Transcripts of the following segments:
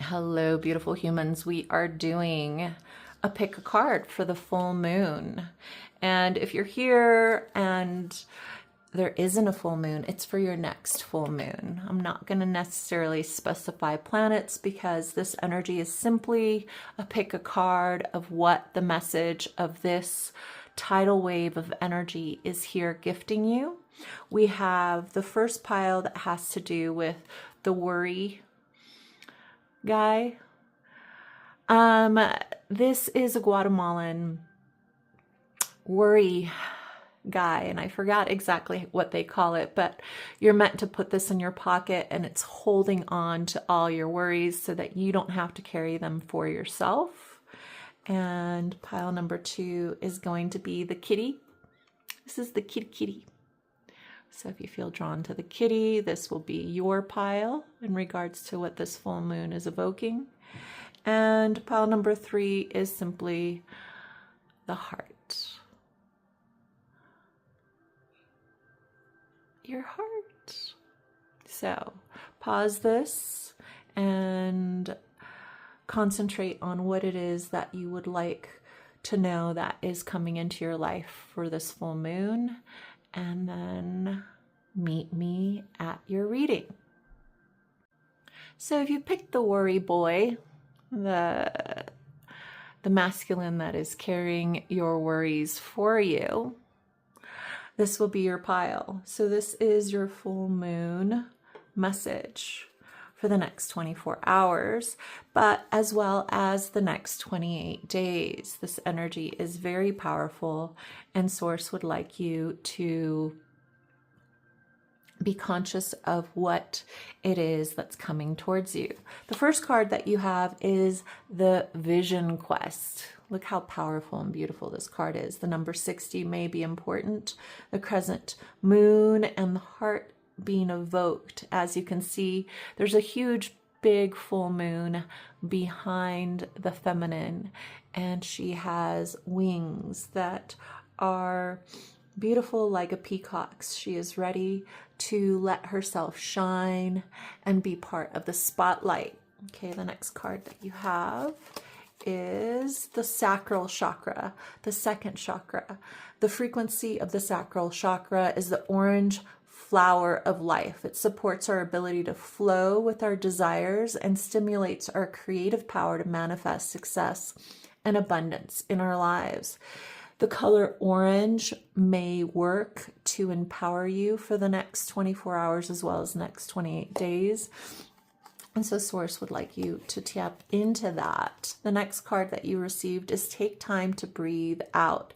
Hello, beautiful humans. We are doing a pick a card for the full moon. And if you're here and there isn't a full moon, it's for your next full moon. I'm not going to necessarily specify planets because this energy is simply a pick a card of what the message of this tidal wave of energy is here gifting you. We have the first pile that has to do with the worry guy. This is a Guatemalan worry guy, and I forgot exactly what they call it, but you're meant to put this in your pocket and it's holding on to all your worries so that you don't have to carry them for yourself. And pile number 2 is going to be the kitty. This is the kitty. So if you feel drawn to the kitty, this will be your pile in regards to what this full moon is evoking. And pile number 3 is simply the heart. Your heart. So pause this and concentrate on what it is that you would like to know that is coming into your life for this full moon. And then meet me at your reading. So if you picked the worry boy, the masculine that is carrying your worries for you, this will be your pile. So this is your full moon message for the next 24 hours, but as well as the next 28 days. This energy is very powerful, and Source would like you to be conscious of what it is that's coming towards you. The first card that you have is the Vision Quest. Look how powerful and beautiful this card is. The number 60 may be important. The crescent moon and the heart being evoked. As you can see, there's a huge big full moon behind the feminine, and she has wings that are beautiful like a peacock's. She is ready to let herself shine and be part of the spotlight. Okay, the next card that you have is the sacral chakra, the second chakra. The frequency of the sacral chakra is the orange flower of life. It supports our ability to flow with our desires and stimulates our creative power to manifest success and abundance in our lives. The color orange may work to empower you for the next 24 hours as well as the next 28 days. And so Source would like you to tap into that. The next card that you received is Take Time to Breathe Out.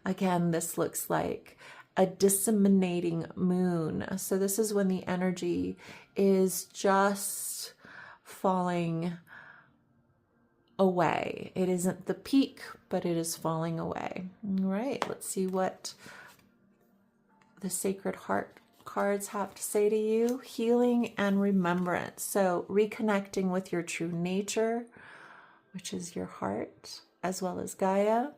Again, this looks like a disseminating moon. So this is when the energy is just falling away. It isn't the peak, but it is falling away. All right, let's see what the Sacred Heart cards have to say to you. Healing and remembrance. So reconnecting with your true nature, which is your heart, as well as Gaia.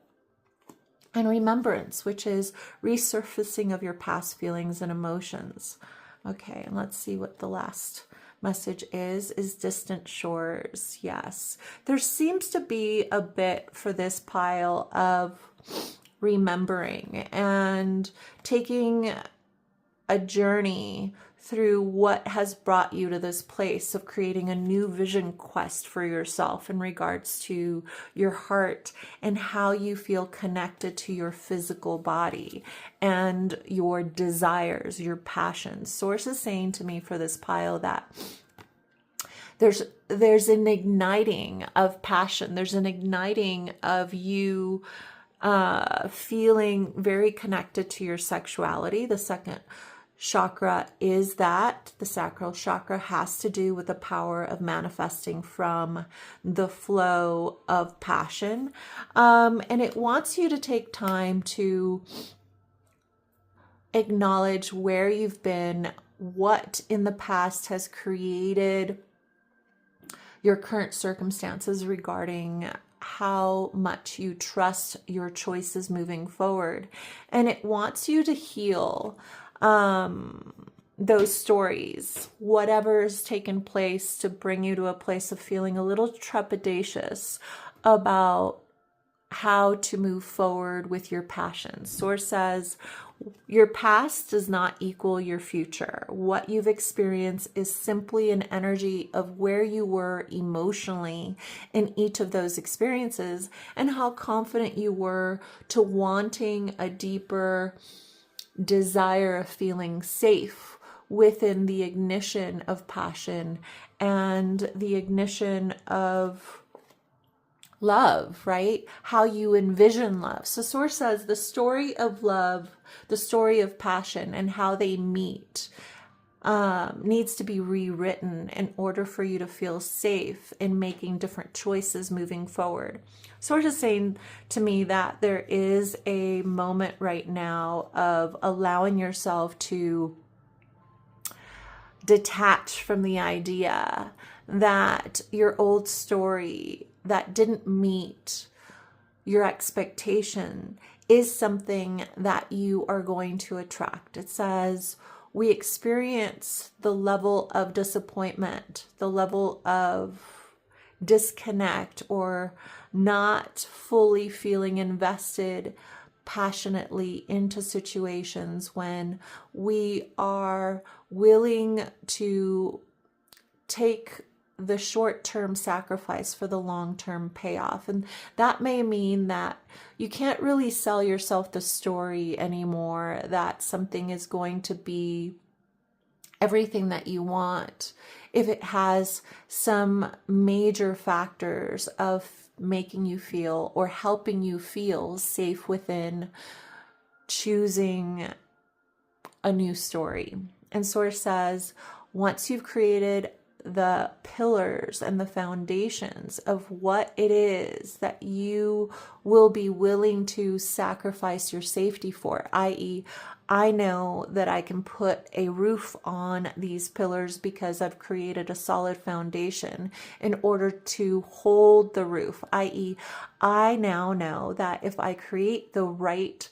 And remembrance, which is resurfacing of your past feelings and emotions. Okay, and let's see what the last message is distant shores. Yes, there seems to be a bit for this pile of remembering and taking a journey through what has brought you to this place of creating a new vision quest for yourself in regards to your heart and how you feel connected to your physical body and your desires, your passions. Source is saying to me for this pile that there's an igniting of passion. There's an igniting of you feeling very connected to your sexuality. The second chakra is that. The sacral chakra has to do with the power of manifesting from the flow of passion. And it wants you to take time to acknowledge where you've been, what in the past has created your current circumstances regarding how much you trust your choices moving forward. And it wants you to heal those stories, whatever's taken place to bring you to a place of feeling a little trepidatious about how to move forward with your passions. Source says your past does not equal your future. What you've experienced is simply an energy of where you were emotionally in each of those experiences and how confident you were to wanting a deeper desire of feeling safe within the ignition of passion and the ignition of love, right? How you envision love. So Source says the story of love, the story of passion and how they meet needs to be rewritten in order for you to feel safe in making different choices moving forward. Source is saying to me that there is a moment right now of allowing yourself to detach from the idea that your old story that didn't meet your expectation is something that you are going to attract. It says we experience the level of disappointment, the level of disconnect, or not fully feeling invested passionately into situations when we are willing to take the short-term sacrifice for the long-term payoff. And that may mean that you can't really sell yourself the story anymore that something is going to be everything that you want if it has some major factors of making you feel or helping you feel safe within choosing a new story. And Source says, once you've created the pillars and the foundations of what it is that you will be willing to sacrifice your safety for, i.e., I know that I can put a roof on these pillars because I've created a solid foundation in order to hold the roof, i.e., I now know that if I create the right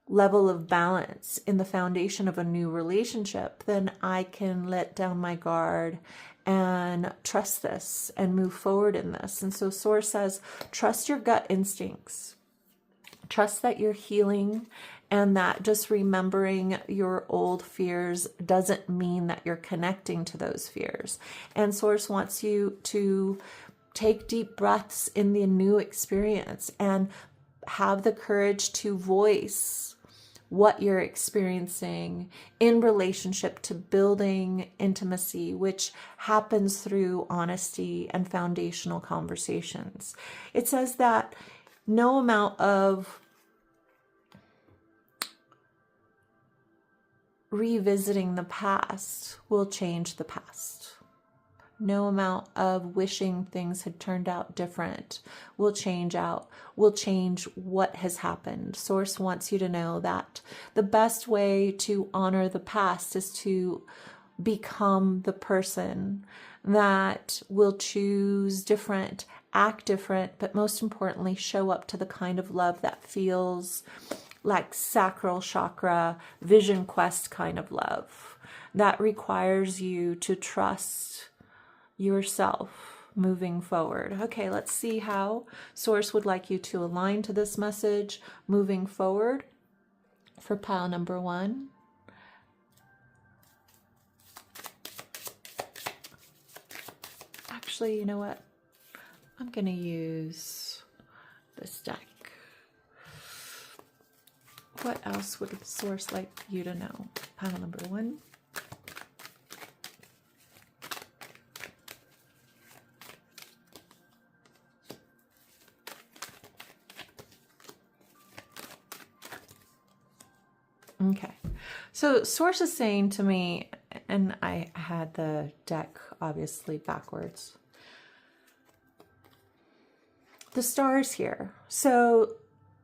level of balance in the foundation of a new relationship, then I can let down my guard and trust this and move forward in this. And so Source says, trust your gut instincts. Trust that you're healing and that just remembering your old fears doesn't mean that you're connecting to those fears. And Source wants you to take deep breaths in the new experience and have the courage to voice what you're experiencing in relationship to building intimacy, which happens through honesty and foundational conversations. It says that no amount of revisiting the past will change the past. No amount of wishing things had turned out different will change what has happened. Source wants you to know that the best way to honor the past is to become the person that will choose different, act different, but most importantly, show up to the kind of love that feels like sacral chakra, vision quest kind of love that requires you to trust yourself moving forward. Okay, let's see how Source would like you to align to this message moving forward for pile number 1. Actually, you know what? I'm going to use this deck. What else would Source like you to know? Pile number 1. Okay, so Source is saying to me, and I had the deck obviously backwards. The stars here. So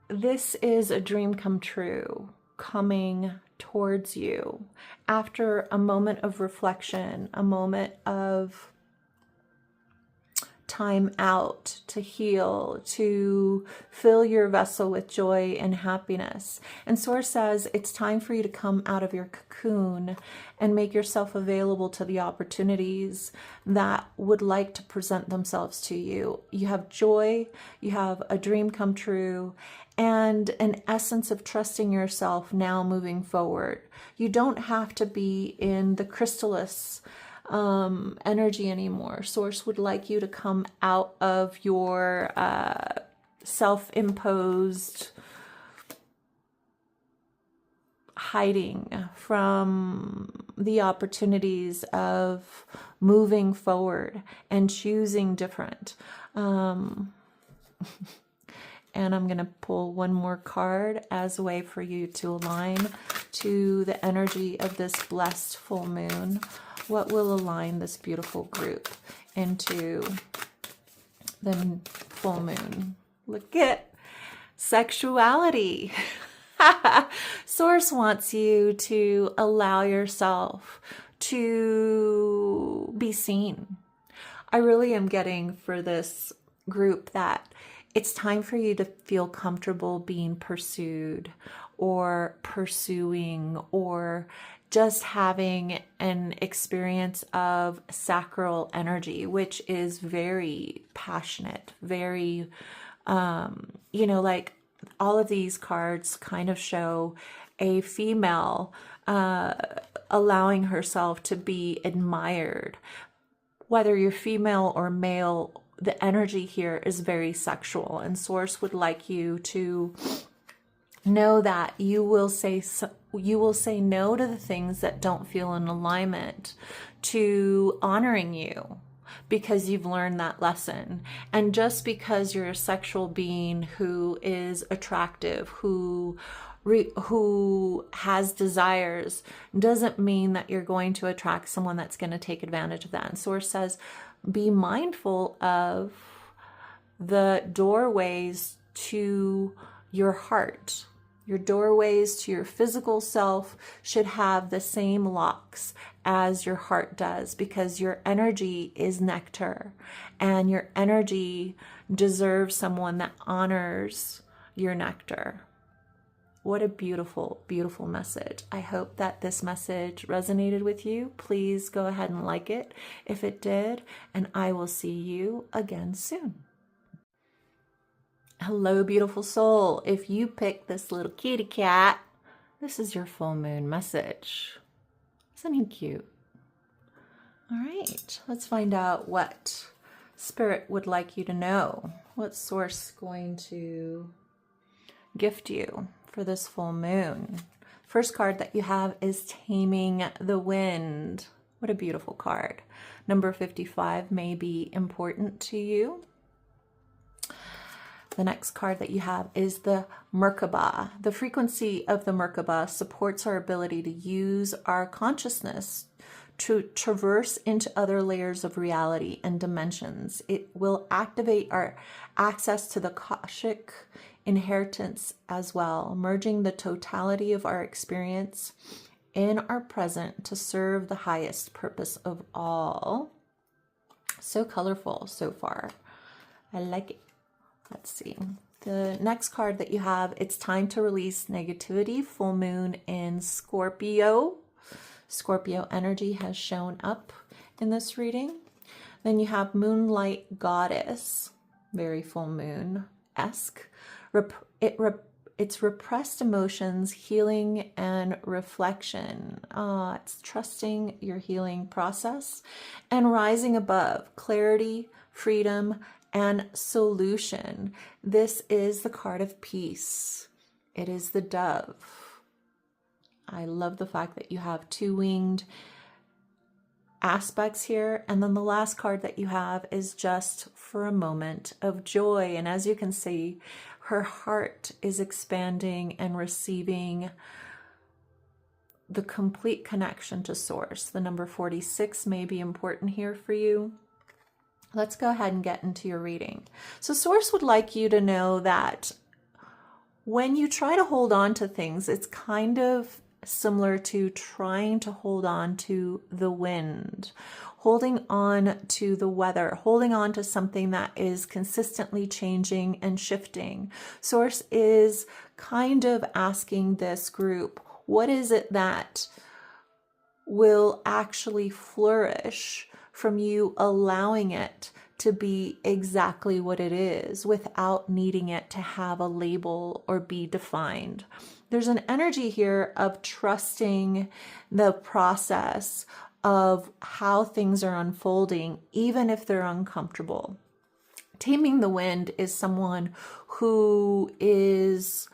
this is a dream come true coming towards you after a moment of reflection, a moment of time out to heal, to fill your vessel with joy and happiness. And Source says it's time for you to come out of your cocoon and make yourself available to the opportunities that would like to present themselves to you. You have joy, you have a dream come true, and an essence of trusting yourself now moving forward. You don't have to be in the chrysalis energy anymore. Source would like you to come out of your self-imposed hiding from the opportunities of moving forward and choosing different. And I'm going to pull one more card as a way for you to align to the energy of this blessed full moon. What will align this beautiful group into the full moon? Look at sexuality. Source wants you to allow yourself to be seen. I really am getting for this group that it's time for you to feel comfortable being pursued or pursuing or just having an experience of sacral energy, which is very passionate, very, like all of these cards kind of show a female allowing herself to be admired. Whether you're female or male, the energy here is very sexual, and Source would like you to know that you will say no to the things that don't feel in alignment to honoring you, because you've learned that lesson. And just because you're a sexual being who is attractive, who has desires, doesn't mean that you're going to attract someone that's going to take advantage of that. And Source says, be mindful of the doorways to your heart. Your doorways to your physical self should have the same locks as your heart does, because your energy is nectar, and your energy deserves someone that honors your nectar. What a beautiful, beautiful message. I hope that this message resonated with you. Please go ahead and like it if it did, and I will see you again soon. Hello, beautiful soul. If you picked this little kitty cat, this is your full moon message. Isn't he cute? All right, let's find out what Spirit would like you to know. What Source going to gift you for this full moon? First card that you have is Taming the Wind. What a beautiful card. Number 55 may be important to you. The next card that you have is the Merkaba. The frequency of the Merkaba supports our ability to use our consciousness to traverse into other layers of reality and dimensions. It will activate our access to the Akashic inheritance as well, merging the totality of our experience in our present to serve the highest purpose of all. So colorful so far. I like it. Let's see. The next card that you have, it's time to release negativity. Full moon in Scorpio. Scorpio energy has shown up in this reading. Then you have Moonlight Goddess. Very full moon-esque. It's repressed emotions, healing, and reflection. It's trusting your healing process and rising above. Clarity, freedom, and solution. This is the card of peace. It is the dove. I love the fact that you have two-winged aspects here. And then the last card that you have is just for a moment of joy. And as you can see, her heart is expanding and receiving the complete connection to Source. The number 46 may be important here for you. Let's go ahead and get into your reading. So Source would like you to know that when you try to hold on to things, it's kind of similar to trying to hold on to the wind. holding on to the weather, holding on to something that is consistently changing and shifting. Source is kind of asking this group, what is it that will actually flourish from you allowing it to be exactly what it is without needing it to have a label or be defined? There's an energy here of trusting the process of how things are unfolding, even if they're uncomfortable. Taming the wind is someone who is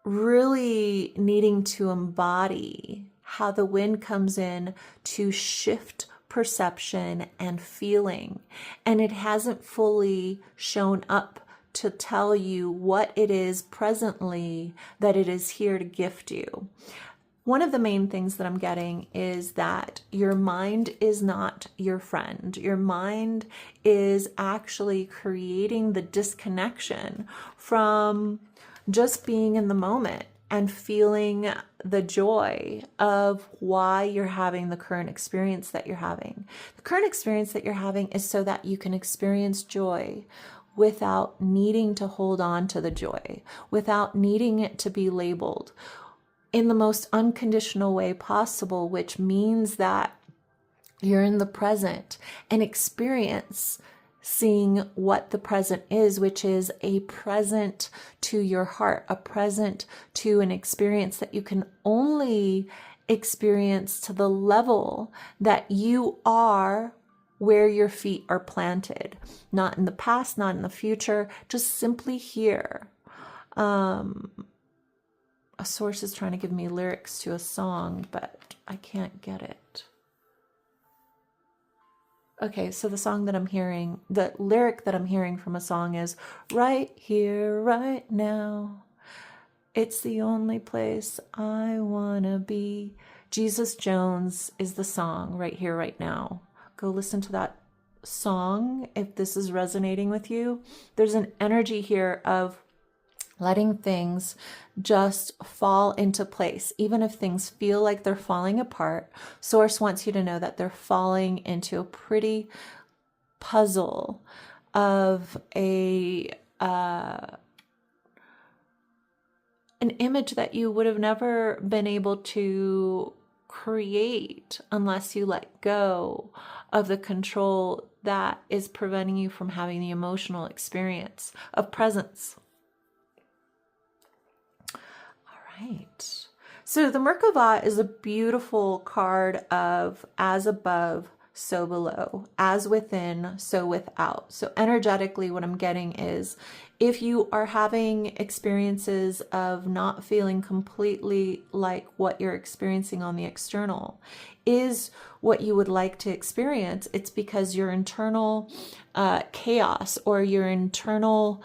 really needing to embody how the wind comes in to shift perception and feeling, and it hasn't fully shown up to tell you what it is presently that it is here to gift you. One of the main things that I'm getting is that your mind is not your friend. Your mind is actually creating the disconnection from just being in the moment and feeling the joy of why you're having the current experience that you're having. The current experience that you're having is so that you can experience joy without needing to hold on to the joy, without needing it to be labeled, in the most unconditional way possible, which means that you're in the present and experience seeing what the present is, which is a present to your heart, a present to an experience that you can only experience to the level that you are where your feet are planted, not in the past, not in the future, just simply here. A source is trying to give me lyrics to a song, but I can't get it. Okay, so the song that I'm hearing, the lyric that I'm hearing from a song is, right here, right now. It's the only place I wanna be. Jesus Jones is the song, right here, right now. Go listen to that song if this is resonating with you. There's an energy here of letting things just fall into place. Even if things feel like they're falling apart, Source wants you to know that they're falling into a pretty puzzle of an image that you would have never been able to create unless you let go of the control that is preventing you from having the emotional experience of presence. Right. So the Merkaba is a beautiful card of as above, so below, as within, so without. So energetically, what I'm getting is if you are having experiences of not feeling completely like what you're experiencing on the external is what you would like to experience, it's because your internal chaos or your internal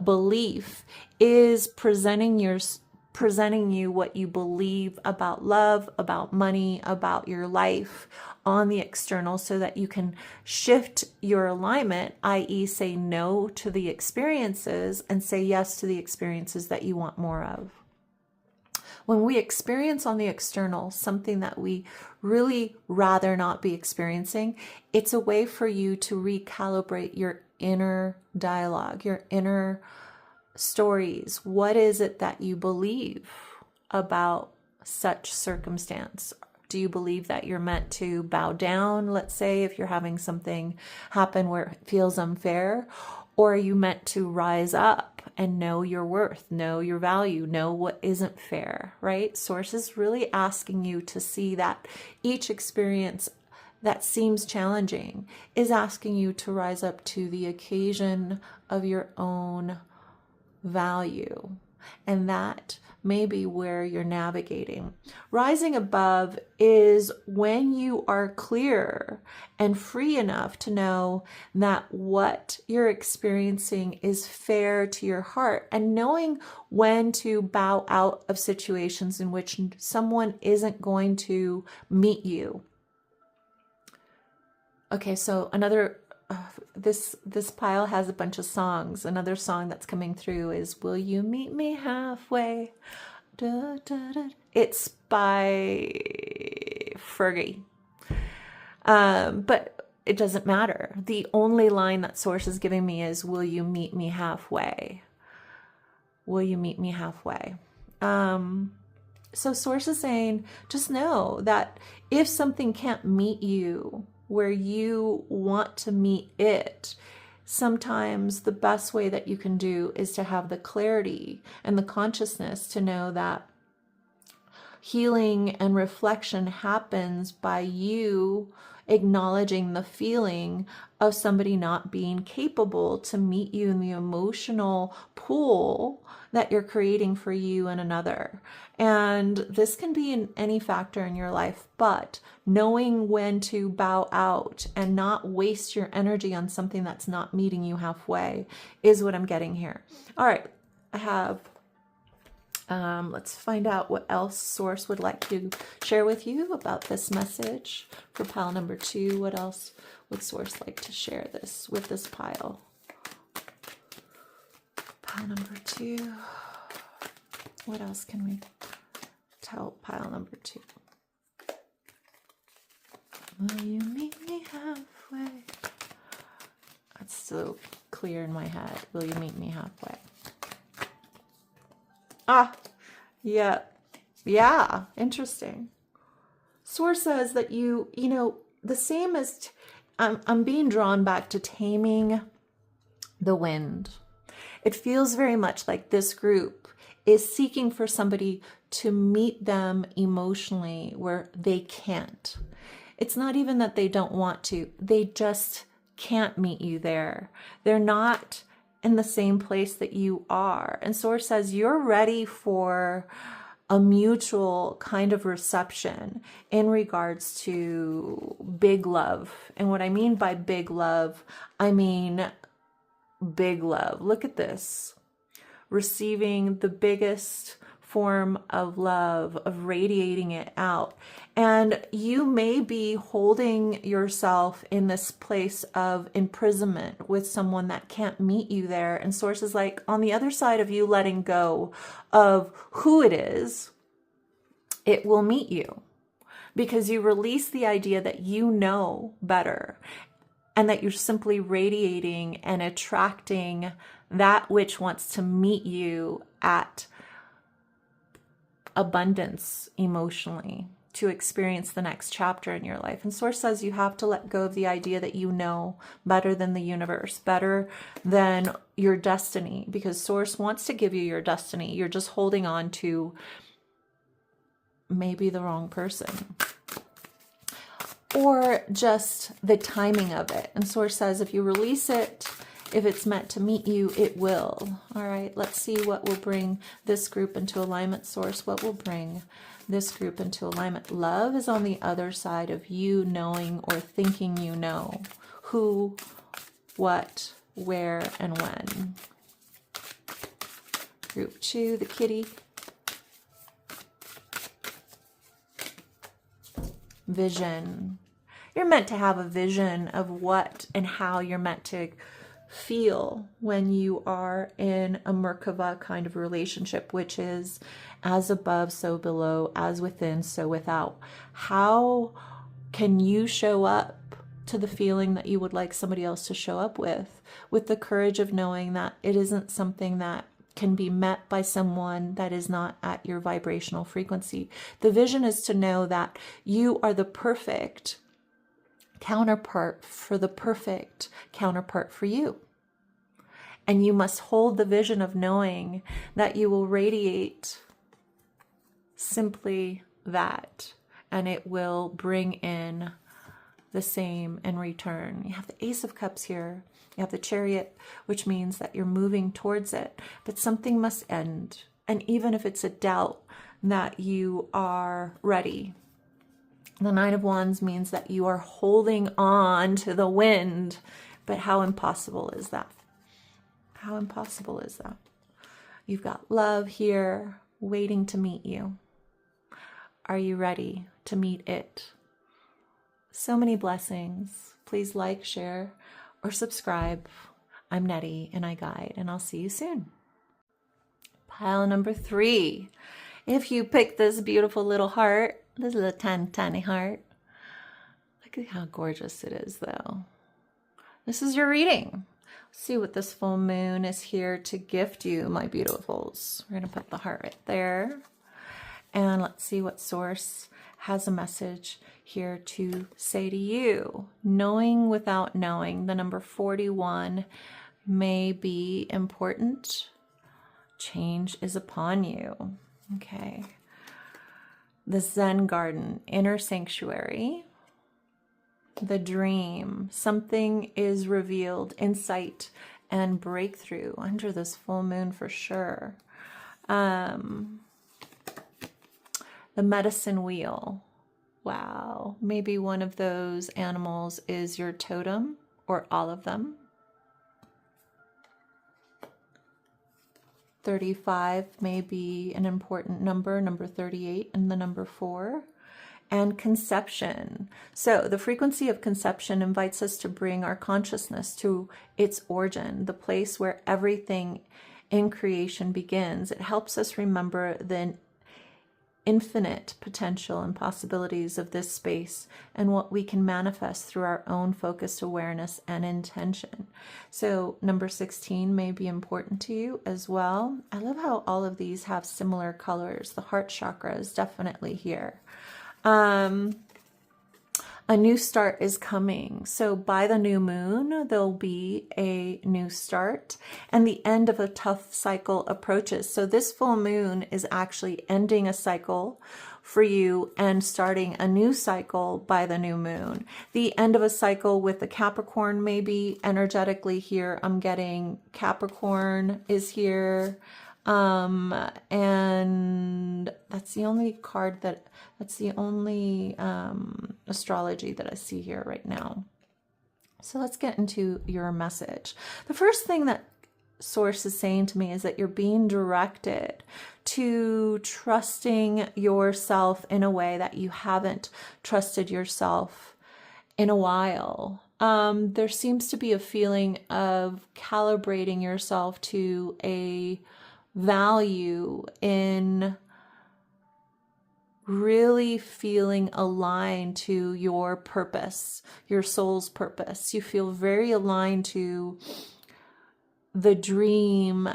belief is presenting you what you believe about love, about money, about your life on the external, so that you can shift your alignment, i.e. say no to the experiences and say yes to the experiences that you want more of. When we experience on the external something that we really rather not be experiencing, it's a way for you to recalibrate your inner dialogue, your inner stories. What is it that you believe about such circumstance? Do you believe that you're meant to bow down, let's say, if you're having something happen where it feels unfair? Or are you meant to rise up and know your worth, know your value, know what isn't fair, right? Source is really asking you to see that each experience that seems challenging is asking you to rise up to the occasion of your own value. And that may be where you're navigating. Rising above is when you are clear and free enough to know that what you're experiencing is fair to your heart, and knowing when to bow out of situations in which someone isn't going to meet you. Okay, so another this pile has a bunch of songs. Another song that's coming through is "Will You Meet Me Halfway?" Da, da, da. It's by Fergie. But it doesn't matter. The only line that Source is giving me is, will you meet me halfway? Will you meet me halfway? So Source is saying, just know that if something can't meet you where you want to meet it, sometimes the best way that you can do is to have the clarity and the consciousness to know that healing and reflection happens by you acknowledging the feeling of somebody not being capable to meet you in the emotional pool that you're creating for you and another. And this can be in any factor in your life, but knowing when to bow out and not waste your energy on something that's not meeting you halfway is what I'm getting here. All right, I have let's find out what else Source would like to share with you about this message for pile number 2. What else would Source like to share this with this pile? Pile number 2. What else can we tell pile number 2? Will you meet me halfway? That's so clear in my head. Will you meet me halfway? Yeah, interesting. Source says that you know, the same as, I'm being drawn back to taming the wind. It feels very much like this group is seeking for somebody to meet them emotionally where they can't. It's not even that they don't want to, they just can't meet you there. They're not in the same place that you are. And Source says you're ready for a mutual kind of reception in regards to big love. And what I mean by big love, I mean big love. Look at this. Receiving the biggest form of love, of radiating it out. And you may be holding yourself in this place of imprisonment with someone that can't meet you there. And Source is like, on the other side of you letting go of who it is, it will meet you. Because you release the idea that you know better and that you're simply radiating and attracting that which wants to meet you at abundance emotionally to experience the next chapter in your life. And Source says you have to let go of the idea that you know better than the universe, better than your destiny, because Source wants to give you your destiny. You're just holding on to maybe the wrong person or just the timing of it. And Source says if you release it, if it's meant to meet you, it will. All right, let's see what will bring this group into alignment. Source, what will bring this group into alignment? Love is on the other side of you knowing or thinking you know who, what, where, and when. Group 2, the kitty. Vision. You're meant to have a vision of what and how you're meant to feel when you are in a Merkaba kind of relationship, which is as above, so below, as within, so without. How can you show up to the feeling that you would like somebody else to show up with the courage of knowing that it isn't something that can be met by someone that is not at your vibrational frequency. The vision is to know that you are the perfect counterpart for the perfect counterpart for you. And you must hold the vision of knowing that you will radiate simply that, and it will bring in the same in return. You have the Ace of Cups here. You have the Chariot, which means that you're moving towards it, but something must end. And even if it's a doubt that you are ready. The Nine of Wands means that you are holding on to the wind, but how impossible is that? How impossible is that? You've got love here waiting to meet you. Are you ready to meet it? So many blessings. Please like, share, or subscribe. I'm Nettie and I guide, and I'll see you soon. Pile number 3. If you pick this beautiful little heart, this little tiny heart, look Look at how gorgeous it is, though. This is your reading. Let's see what this full moon is here to gift you, my beautifuls. We're going to put the heart right there. And let's see what source has a message here to say to you. Knowing without knowing. The number 41 may be important. Change is upon you. Okay. The Zen garden, inner sanctuary. The dream, something is revealed, insight and breakthrough under this full moon for sure. The medicine wheel. Wow. Maybe one of those animals is your totem, or all of them. 35 may be an important number, number 38 and the number 4. And conception. So the frequency of conception invites us to bring our consciousness to its origin, the place where everything in creation begins. It helps us remember the infinite potential and possibilities of this space and what we can manifest through our own focused awareness and intention. So number 16 may be important to you as well. I love how all of these have similar colors. The heart chakra is definitely here. A new start is coming. So by the new moon, there'll be a new start and the end of a tough cycle approaches. So this full moon is actually ending a cycle for you and starting a new cycle by the new moon. The end of a cycle with the Capricorn maybe energetically here. I'm getting Capricorn is here. And that's the only card that's the only astrology that I see here right now. So let's get into your message. The first thing that Source is saying to me is that you're being directed to trusting yourself in a way that you haven't trusted yourself in a while. There seems to be a feeling of calibrating yourself to a value in really feeling aligned to your purpose, your soul's purpose. You feel very aligned to the dream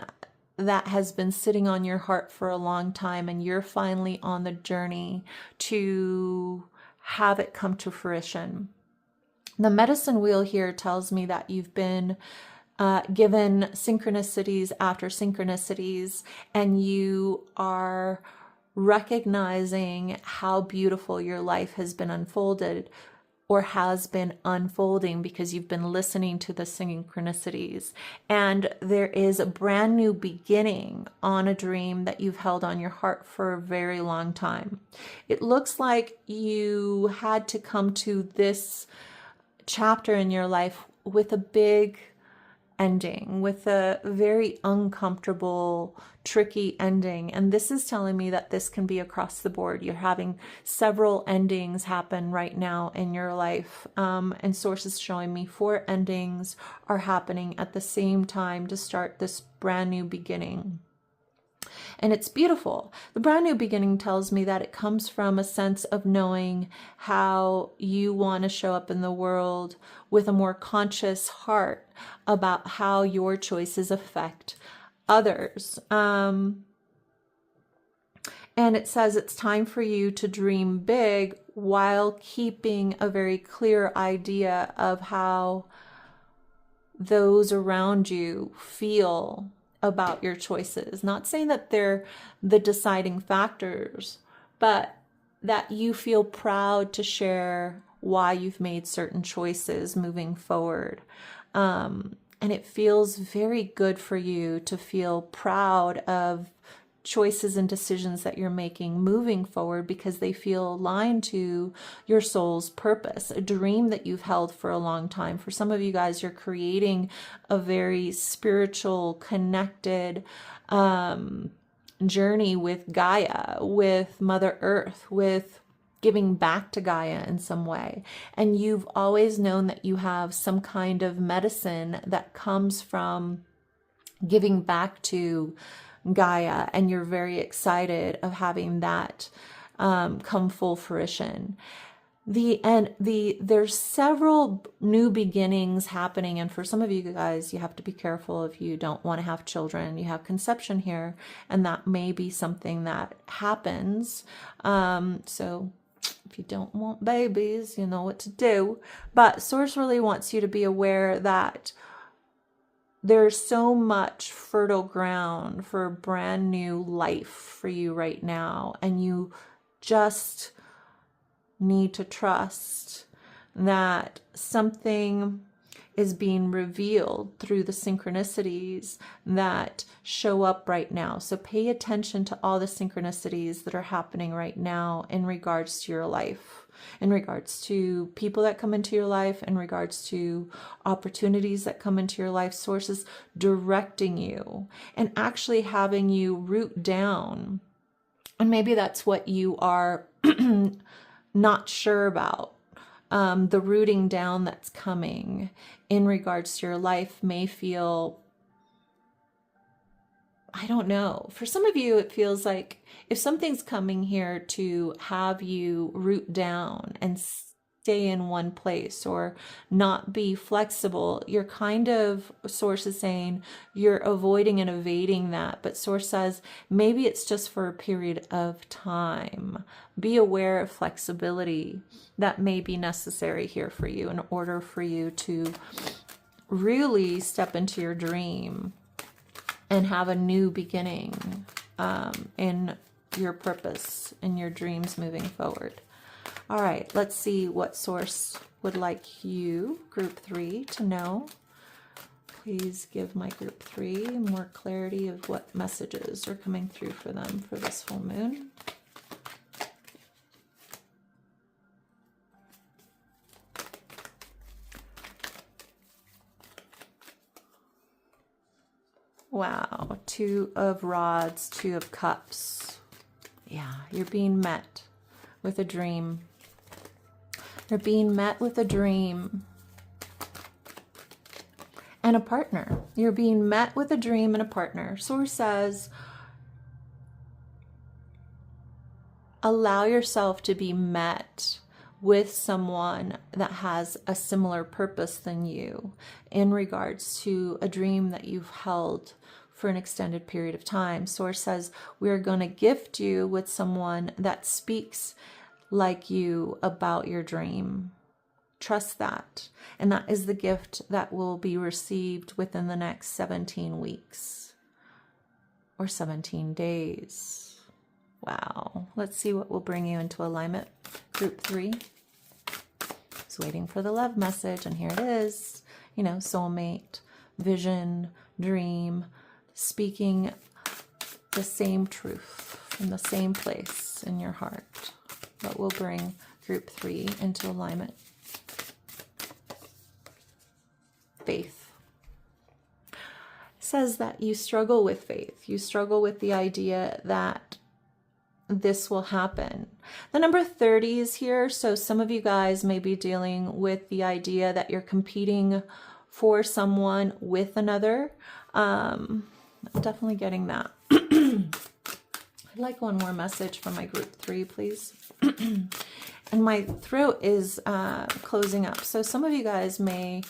that has been sitting on your heart for a long time, and you're finally on the journey to have it come to fruition. The medicine wheel here tells me that you've been given synchronicities after synchronicities, and you are recognizing how beautiful your life has been unfolded or has been unfolding because you've been listening to the synchronicities. And there is a brand new beginning on a dream that you've held on your heart for a very long time. It looks like you had to come to this chapter in your life with a big ending, with a very uncomfortable, tricky ending. And this is telling me that this can be across the board. You're having several endings happen right now in your life. And Source is showing me 4 endings are happening at the same time to start this brand new beginning. And it's beautiful. The brand new beginning tells me that it comes from a sense of knowing how you want to show up in the world with a more conscious heart about how your choices affect others. And it says it's time for you to dream big while keeping a very clear idea of how those around you feel about your choices. Not saying that they're the deciding factors, but that you feel proud to share why you've made certain choices moving forward. And it feels very good for you to feel proud of choices and decisions that you're making moving forward because they feel aligned to your soul's purpose, a dream that you've held for a long time. For some of you guys, you're creating a very spiritual, connected journey with Gaia, with Mother Earth, with giving back to Gaia in some way. And you've always known that you have some kind of medicine that comes from giving back to Gaia, and you're very excited of having that come full fruition. there's several new beginnings happening, and for some of you guys, you have to be careful if you don't want to have children. You have conception here, and that may be something that happens. So if you don't want babies, you know what to do. But Source really wants you to be aware that there's so much fertile ground for a brand new life for you right now, and you just need to trust that something is being revealed through the synchronicities that show up right now. So pay attention to all the synchronicities that are happening right now in regards to your life, in regards to people that come into your life, in regards to opportunities that come into your life, sources directing you and actually having you root down. And maybe that's what you are not sure about. The rooting down that's coming in regards to your life may feel, I don't know. For some of you, it feels like if something's coming here to have you root down and stay in one place or not be flexible, you're kind of, Source is saying, you're avoiding and evading that. But Source says maybe it's just for a period of time. Be aware of flexibility that may be necessary here for you in order for you to really step into your dream and have a new beginning in your purpose and your dreams moving forward. All right, let's see what Source would like you, Group 3, to know. Please give my Group 3 more clarity of what messages are coming through for them for this full moon. Wow, 2 of Rods, 2 of Cups. Yeah, you're being met with a dream. You're being met with a dream and a partner. You're being met with a dream and a partner. Source says, allow yourself to be met with someone that has a similar purpose than you in regards to a dream that you've held for an extended period of time. Source says, we're going to gift you with someone that speaks like you about your dream. Trust that. And that is the gift that will be received within the next 17 weeks or 17 days. Wow. Let's see what will bring you into alignment. Group 3 is waiting for the love message. And here it is. You know, soulmate, vision, dream, speaking the same truth from the same place in your heart. What will bring Group 3 into alignment? Faith. It says that you struggle with faith. You struggle with the idea that this will happen. The number 30 is here, so some of you guys may be dealing with the idea that you're competing for someone with another. I'm definitely getting that. I'd like one more message from my Group 3, please. And my throat is closing up. So some of you guys may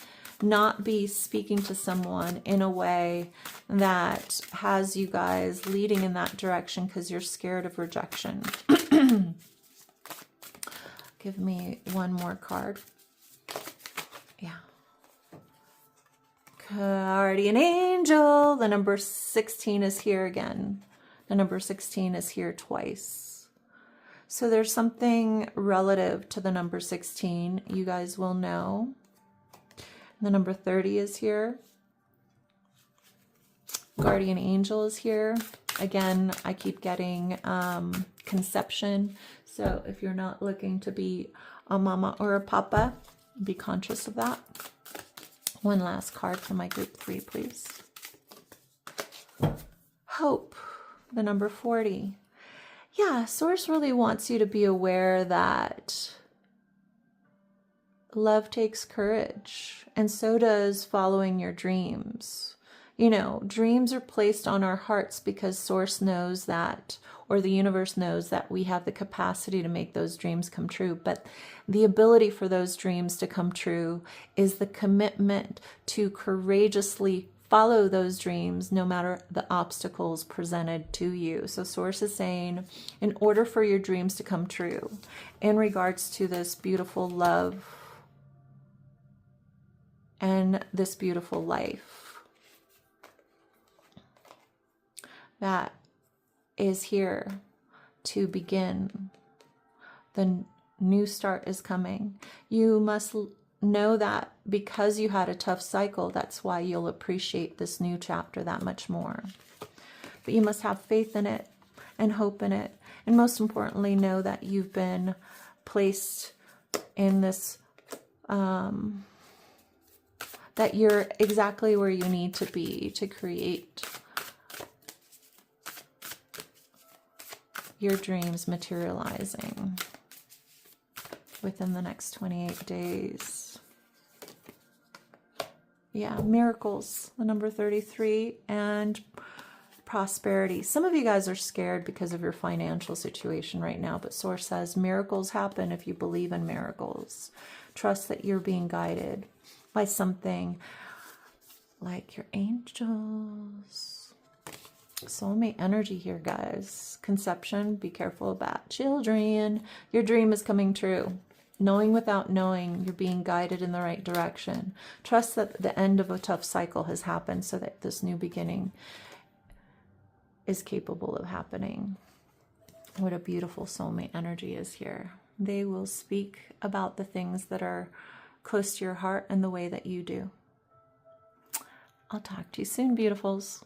not be speaking to someone in a way that has you guys leading in that direction because you're scared of rejection. Give me one more card. Yeah. Guardian Angel. The number 16 is here again. The number 16 is here twice. So there's something relative to the number 16 you guys will know. The number 30 is here. Guardian Angel is here. Again, I keep getting conception. So if you're not looking to be a mama or a papa, be conscious of that. One last card for my Group 3, please. Hope, the number 40. Yeah, Source really wants you to be aware that love takes courage, and so does following your dreams. You know, dreams are placed on our hearts because Source knows that, or the universe knows that we have the capacity to make those dreams come true. But the ability for those dreams to come true is the commitment to courageously follow those dreams no matter the obstacles presented to you. So Source is saying, in order for your dreams to come true, in regards to this beautiful love and this beautiful life that is here to begin, the new start is coming. You must know that because you had a tough cycle, that's why you'll appreciate this new chapter that much more. But you must have faith in it and hope in it. And most importantly, know that you've been placed in this, that you're exactly where you need to be to create your dreams materializing within the next 28 days. Yeah, miracles, the number 33, and prosperity. Some of you guys are scared because of your financial situation right now, but Source says miracles happen if you believe in miracles. Trust that you're being guided by something like your angels. Soulmate energy here, guys. Conception, be careful about children. Your dream is coming true. Knowing without knowing, you're being guided in the right direction. Trust that the end of a tough cycle has happened so that this new beginning is capable of happening. What a beautiful soulmate energy is here. They will speak about the things that are close to your heart and the way that you do. I'll talk to you soon, beautifuls.